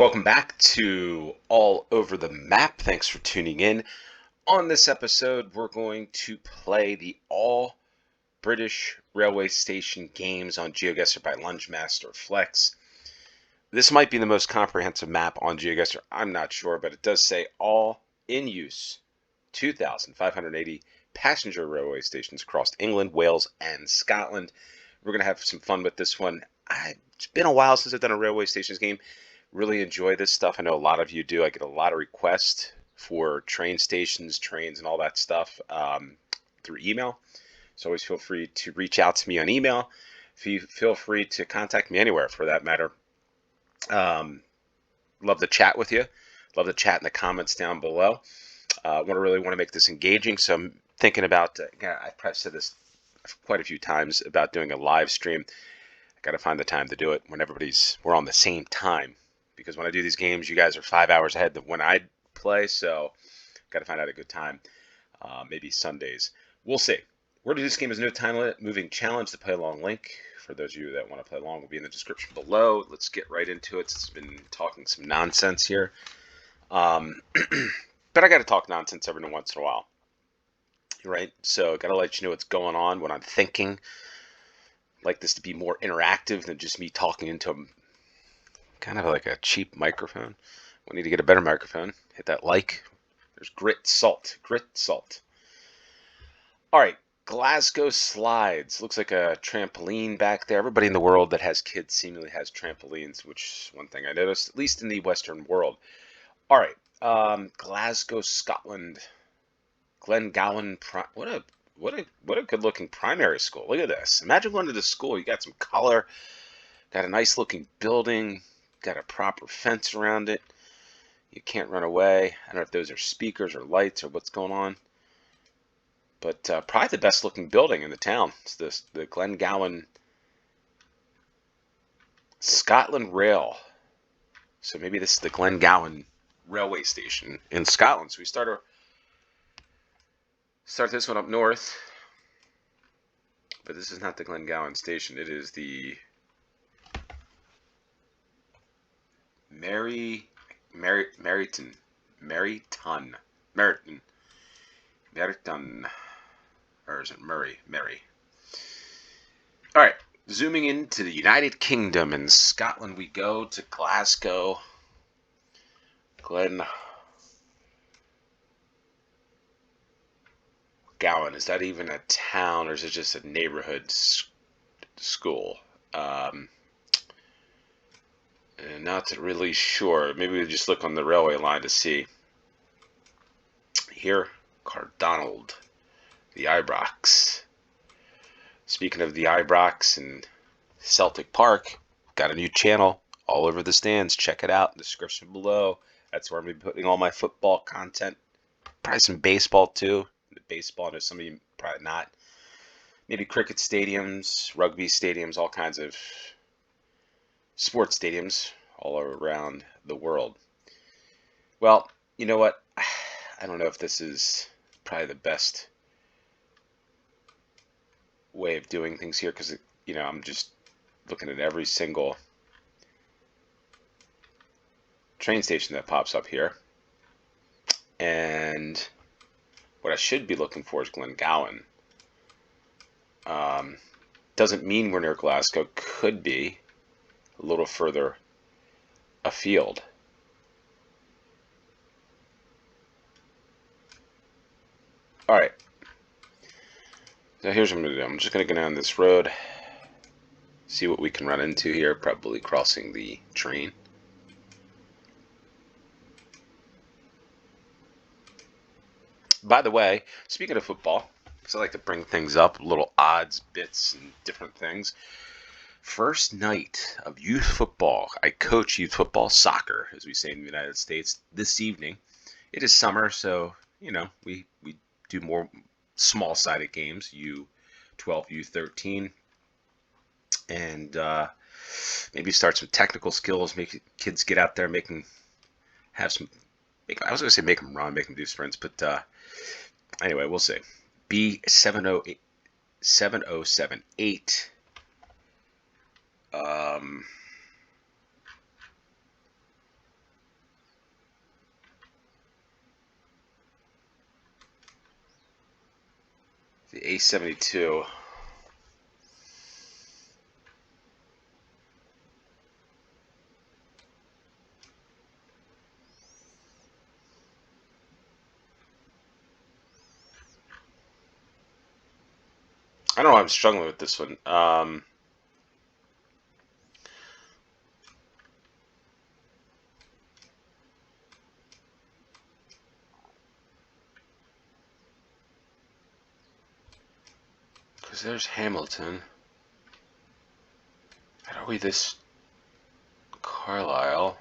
Welcome back to All Over the Map. Thanks for tuning in. On this episode, we're going to play the All British Railway Station games on GeoGuessr by Lungemaster Flex. This might be the most comprehensive map on GeoGuessr. I'm not sure, but it does say all in use 2,580 passenger railway stations across England, Wales, and Scotland. We're going to have some fun with this one. It's been a while since I've done a railway stations game. Really enjoy this stuff. I know a lot of you do. I get a lot of requests for train stations, trains, and all that stuff through email. So always feel free to reach out to me on email. Feel free to contact me anywhere for that matter. Love to chat with you. Love to chat in the comments down below. Really want to make this engaging. So I'm thinking about, I've probably said this quite a few times about doing a live stream. I got to find the time to do it when we're on the same time. Because when I do these games, you guys are 5 hours ahead of when I play, so got to find out a good time. Maybe Sundays. We'll see. We're going to do this game as no time limit moving challenge. The play along link for those of you that want to play along will be in the description below. Let's get right into it. It's been talking some nonsense here, but I got to talk nonsense every once in a while, right? So I got to let you know what's going on, what I'm thinking. I'd like this to be more interactive than just me talking into them. Kind of like a cheap microphone. We need to get a better microphone. Hit that like. There's grit salt. All right, Glasgow slides. Looks like a trampoline back there. Everybody in the world that has kids seemingly has trampolines, which is one thing I noticed, at least in the Western world. All right, Glasgow, Scotland. Glengowan. What a good looking primary school. Look at this. Imagine going to the school. You got some color. Got a nice looking building. Got a proper fence around it. You can't run away. I don't know if those are speakers or lights or what's going on. But probably the best looking building in the town. It's the Glengowan Scotland Rail. So maybe this is the Glengowan railway station in Scotland. So we start this one up north. But this is not the Glengowan station. It is the Meryton, or is it Murray? All right, zooming into the United Kingdom and Scotland, we go to Glasgow. Glengowan, is that even a town or is it just a neighborhood school? Not really sure. Maybe we just look on the railway line to see. Here, Cardonald, the Ibrox. Speaking of the Ibrox and Celtic Park, got a new channel all over the stands. Check it out in the description below. That's where I'm going to be putting all my football content. Probably some baseball too. Baseball, I know some of you probably not. Maybe cricket stadiums, rugby stadiums, all kinds of sports stadiums all around the world. Well, you know what? I don't know if this is probably the best way of doing things here because, I'm just looking at every single train station that pops up here. And what I should be looking for is Glengowan. Doesn't mean we're near Glasgow. Could be a little further afield. All right. Now here's what I'm going to do. I'm just going to go down this road, see what we can run into here, probably crossing the train. By the way, speaking of football, because I like to bring things up, little odds, bits, and different things. First night of youth football. I coach youth football, soccer, as we say in the United States, this evening. It is summer, so, we do more small-sided games, U12, U13, and maybe start some technical skills, make kids get out there, I was going to say make them run, make them do sprints, but anyway, we'll see. B7078. The A72. I don't know why I'm struggling with this one. Because there's Hamilton. How are we this Carlisle?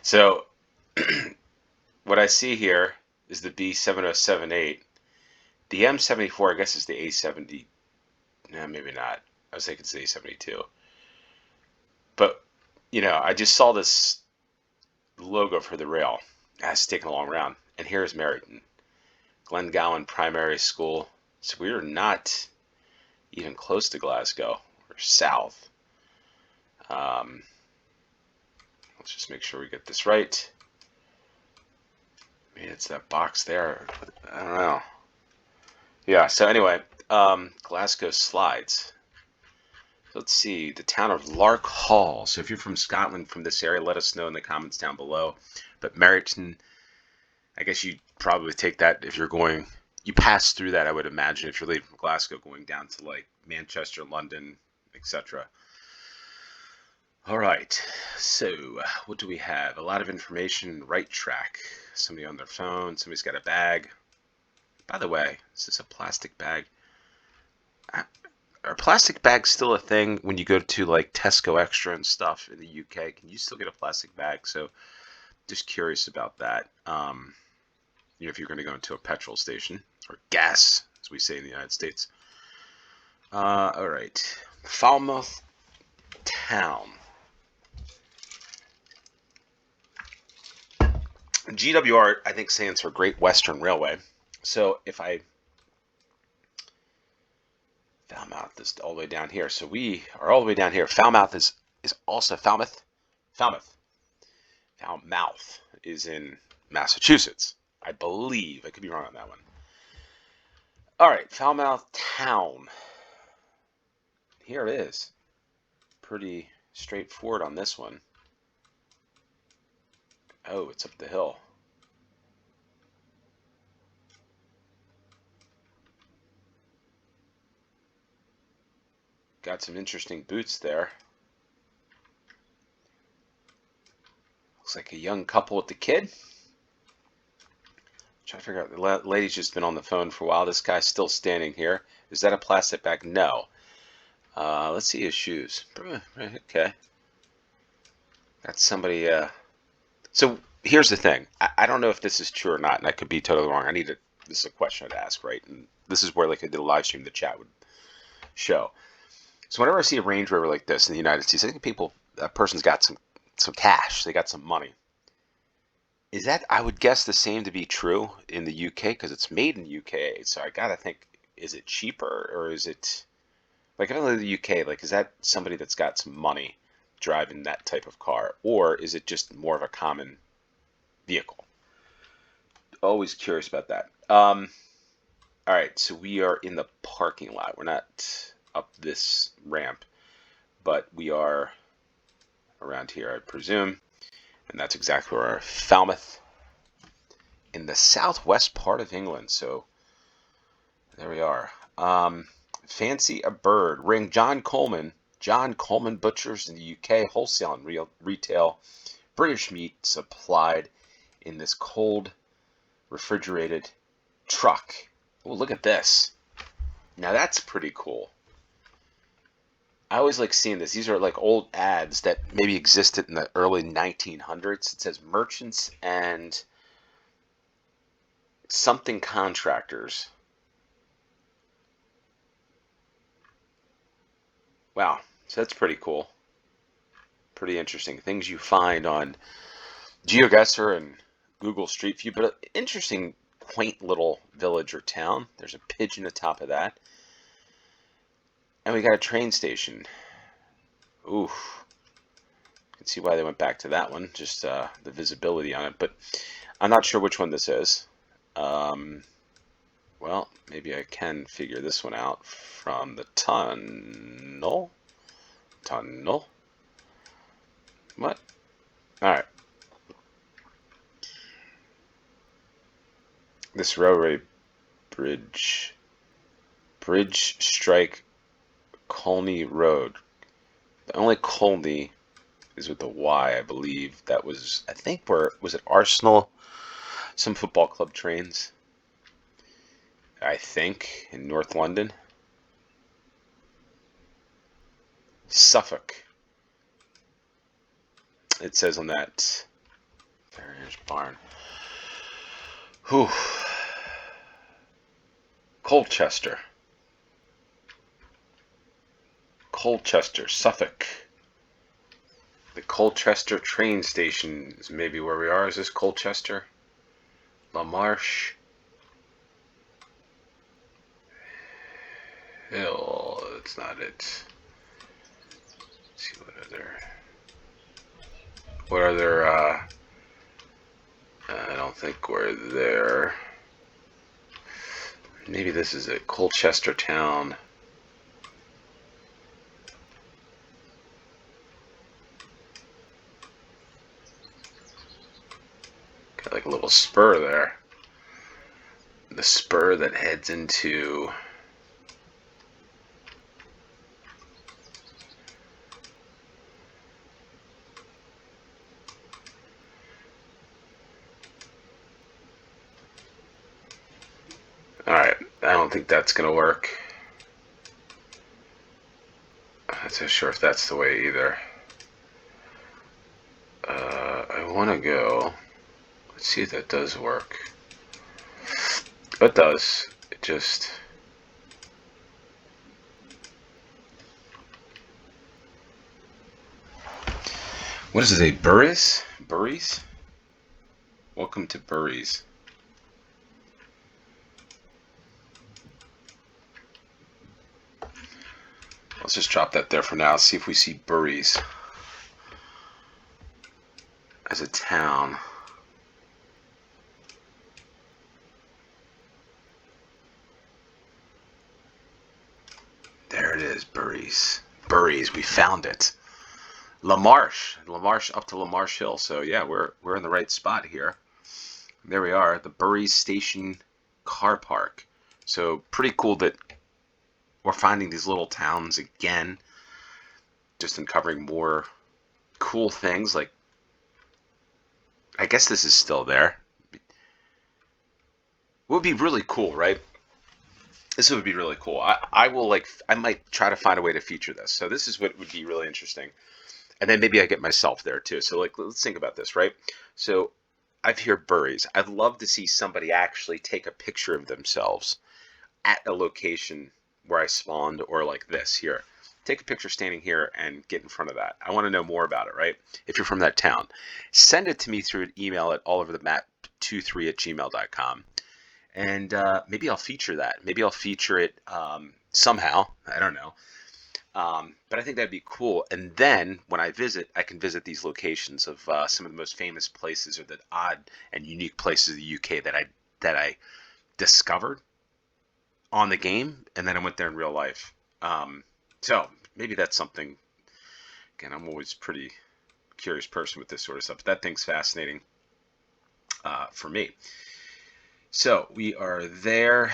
So what I see here is the B7078. The M74, I guess, is the A70. No, maybe not. I was thinking it's the A72. But, I just saw this logo for the rail. It's taking a long round. And here's Meryton, Glengowan Primary School. So we're not even close to Glasgow. We're south. Let's just make sure we get this right. Maybe it's that box there. I don't know. Yeah, so anyway, Glasgow slides. Let's see, the town of Lark Hall. So if you're from Scotland, from this area, let us know in the comments down below. But Meryton, I guess you'd probably take that if you're going, you pass through that, I would imagine, if you're leaving from Glasgow going down to like Manchester, London, etc. All right, so what do we have? A lot of information, right track. Somebody on their phone, somebody's got a bag. By the way, is this a plastic bag? Are plastic bags still a thing when you go to like Tesco Extra and stuff in the UK? Can you still get a plastic bag? So just curious about that. If you're going to go into a petrol station or gas, as we say in the United States. All right, Falmouth town. GWR, I think, stands for Great Western Railway. So if I Falmouth is all the way down here. So we are all the way down here. Falmouth is also Falmouth. Falmouth is in Massachusetts, I believe. I could be wrong on that one. All right, Falmouth town. Here it is. Pretty straightforward on this one. Oh, it's up the hill. Got some interesting boots there. Looks like a young couple with the kid. Trying to figure out, the lady's just been on the phone for a while. This guy's still standing here. Is that a plastic bag? No. Let's see his shoes. Okay. That's somebody. So here's the thing. I don't know if this is true or not, and I could be totally wrong. This is a question I'd ask, right? And this is where, like I did a live stream, the chat would show. So whenever I see a Range Rover like this in the United States, I think that person's got some cash. They got some money. Is that, I would guess, the same to be true in the UK because it's made in the UK. So I gotta think, is it cheaper or is it like, if I live in the UK, like, is that somebody that's got some money driving that type of car, or is it just more of a common vehicle? Always curious about that. All right, so we are in the parking lot. We're not up this ramp, but we are around here, I presume. And that's exactly where our Falmouth, in the southwest part of England. So there we are. Fancy a bird. Ring John Coleman Butchers in the UK, wholesale and retail. British meat supplied in this cold, refrigerated truck. Oh, look at this. Now that's pretty cool. I always like seeing this. These are like old ads that maybe existed in the early 1900s. It says merchants and something contractors. Wow, so that's pretty cool. Pretty interesting. Things you find on GeoGuessr and Google Street View, but an interesting, quaint little village or town. There's a pigeon atop of that. And we got a train station. Ooh. You can see why they went back to that one, just the visibility on it. But I'm not sure which one this is. Well, maybe I can figure this one out from the tunnel. Tunnel? What? Alright. This railway bridge. Bridge strike Colney Road. The only Colney is with the Y, I believe. That was, I think, was it Arsenal? Some football club trains. I think, in North London. Suffolk. It says on that farrier's barn. Whew. Colchester. Colchester, Suffolk. The Colchester train station is maybe where we are. Is this Colchester? La Marche. Hill. That's not it. Let's see what are there. I don't think we're there. Maybe this is it. Colchester town. Got like a little spur there. The spur that heads into Alright, I don't think that's going to work. I'm not so sure if that's the way either. I want to go. Let's see if that does work. It does. It just... What does it say? Burries? Burries? Welcome to Burries. Let's just drop that there for now. See if we see Burries as a town. There it is, Burries. Burries, we found it. La Marche up to La Marche Hill. So yeah, we're in the right spot here. There we are, the Burries Station car park. So pretty cool that we're finding these little towns again, just uncovering more cool things. Like, I guess this is still there. It would be really cool, right? This would be really cool. I might try to find a way to feature this. So this is what would be really interesting. And then maybe I get myself there too. So like, let's think about this, right? So I've heard Burries. I'd love to see somebody actually take a picture of themselves at a location where I spawned, or like this here. Take a picture standing here and get in front of that. I want to know more about it, right? If you're from that town, send it to me through an email at alloverthemap23@gmail.com. And maybe I'll feature that. Maybe I'll feature it somehow. I don't know. But I think that'd be cool. And then when I visit, I can visit these locations of some of the most famous places, or the odd and unique places of the UK that I discovered on the game, and then I went there in real life. So maybe that's something. Again, I'm always a pretty curious person with this sort of stuff. But that thing's fascinating for me. So we are there.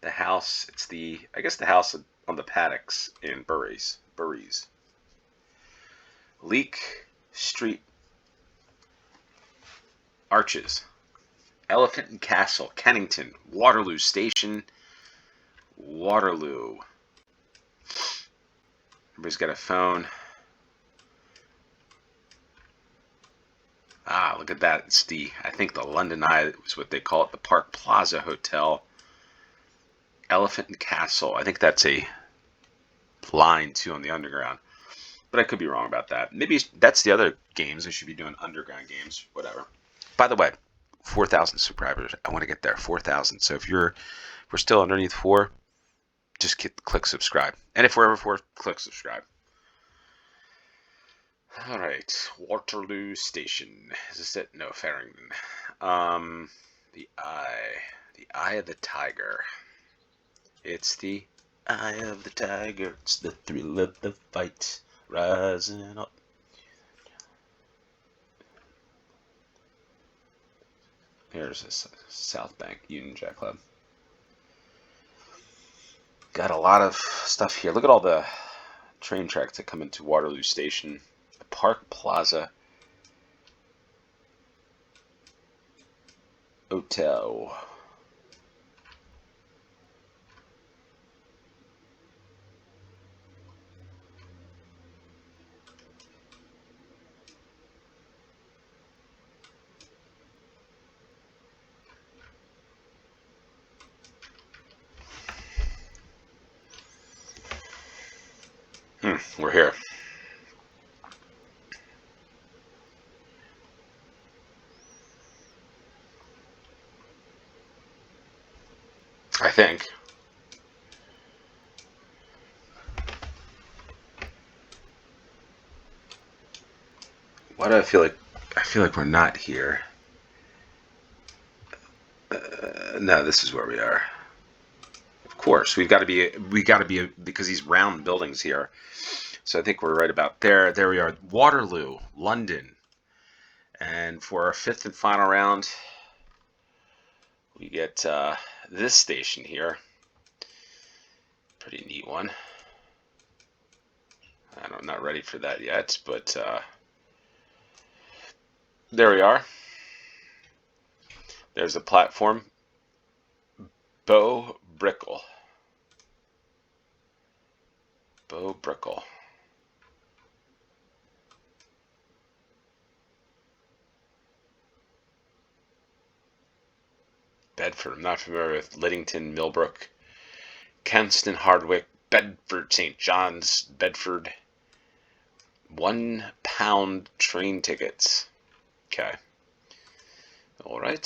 The house. It's I guess the house on the paddocks in Burries. Leek Street Arches. Elephant and Castle, Kennington, Waterloo Station, Waterloo. Everybody's got a phone. Ah, look at that. It's I think the London Eye is what they call it, the Park Plaza Hotel. Elephant and Castle. I think that's a line too on the underground. But I could be wrong about that. Maybe that's the other games. I should be doing underground games. Whatever. By the way, 4,000 subscribers. I want to get there. 4,000. So if we're still underneath 4, just click subscribe. And if we're over 4, click subscribe. All right, Waterloo Station. Is this it? No, Farringdon. The Eye of the Tiger. It's the Eye of the Tiger. It's the thrill of the fight, rising up. Here's a South Bank Union Jack Club. Got a lot of stuff here. Look at all the train tracks that come into Waterloo Station. The Park Plaza Hotel. We're here. I think. Why do I feel like we're not here? No, this is where we are. Of course, we got to be because these round buildings here. So I think we're right about there. There we are, Waterloo, London. And for our 5th and final round, we get this station here. Pretty neat one. I'm not ready for that yet, but there we are. There's the platform. Bow Brickle. Bedford. I'm not familiar with Liddington, Millbrook, Kempston, Hardwick, Bedford, St. John's, Bedford. £1 train tickets. Okay. All right.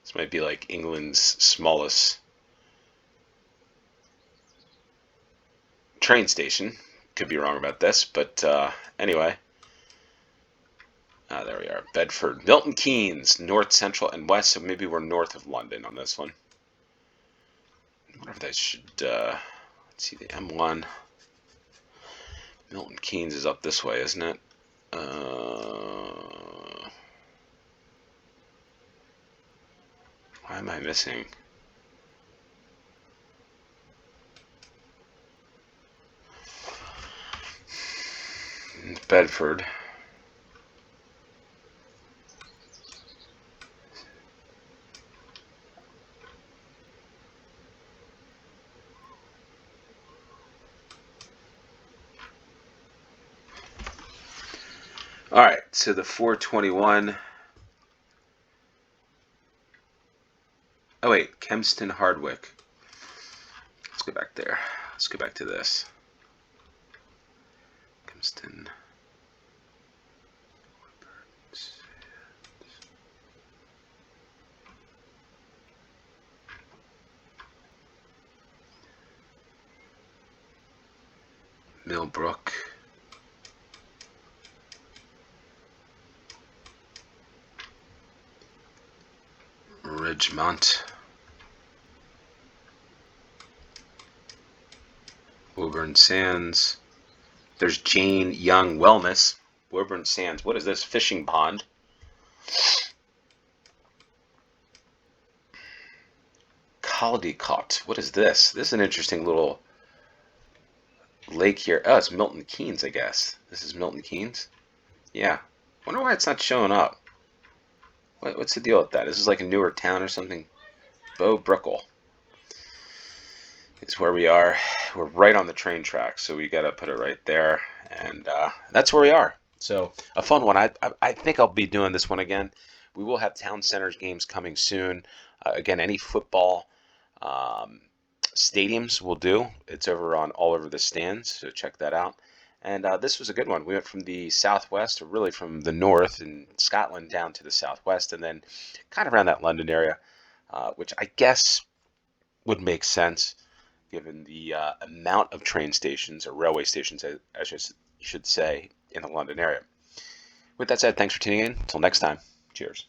This might be like England's smallest train station. Could be wrong about this, but anyway. There we are. Bedford. Milton Keynes, north, central, and west, so maybe we're north of London on this one. I wonder if that should, let's see, the M1. Milton Keynes is up this way, isn't it? Why am I missing? Bedford. All right, so the 421. Oh wait, Kempston, Hardwick. Let's go back there. Let's go back to this. Kempston. Millbrook. Ridgemont. Woburn Sands. There's Jane Young Wellness. Woburn Sands. What is this? Fishing pond. Caldecott. What is this? This is an interesting little lake here. Oh, it's Milton Keynes, I guess. This is Milton Keynes? Yeah. Wonder why it's not showing up. What's the deal with that? Is this like a newer town or something? Bow Brickle. is where we are. We're right on the train track, so we got to put it right there, and that's where we are. So a fun one. I think I'll be doing this one again. We will have town centers games coming soon. Again, any football um, stadiums will do. It's over on all over the stands, so check that out. And this was a good one. We went from the southwest, or really from the north in Scotland, down to the southwest, and then kind of around that London area, which I guess would make sense given the amount of train stations or railway stations, as I should say, in the London area. With that said, thanks for tuning in. Until next time, cheers.